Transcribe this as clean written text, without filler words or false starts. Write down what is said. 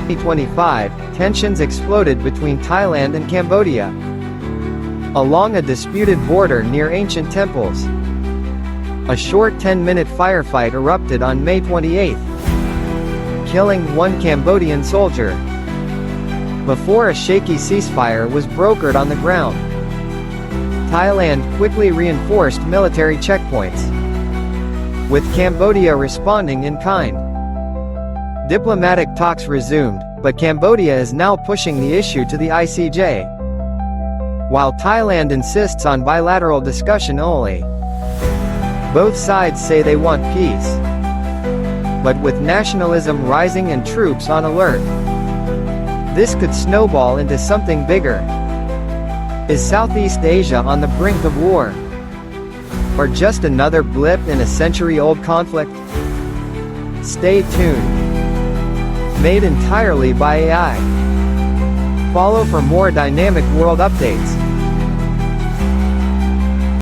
2025, tensions exploded between Thailand and Cambodia along a disputed border near ancient temples. A short 10-minute firefight erupted on May 28, killing one Cambodian soldier, before a shaky ceasefire was brokered on the ground. Thailand quickly reinforced military checkpoints, with Cambodia responding in kind. Diplomatic talks resumed, but Cambodia is now pushing the issue to the ICJ, while Thailand insists on bilateral discussion only. Both sides say they want peace, but with nationalism rising and troops on alert, this could snowball into something bigger. Is Southeast Asia on the brink of war? Or just another blip in a century-old conflict? Stay tuned. Made entirely by AI. Follow for more dynamic world updates.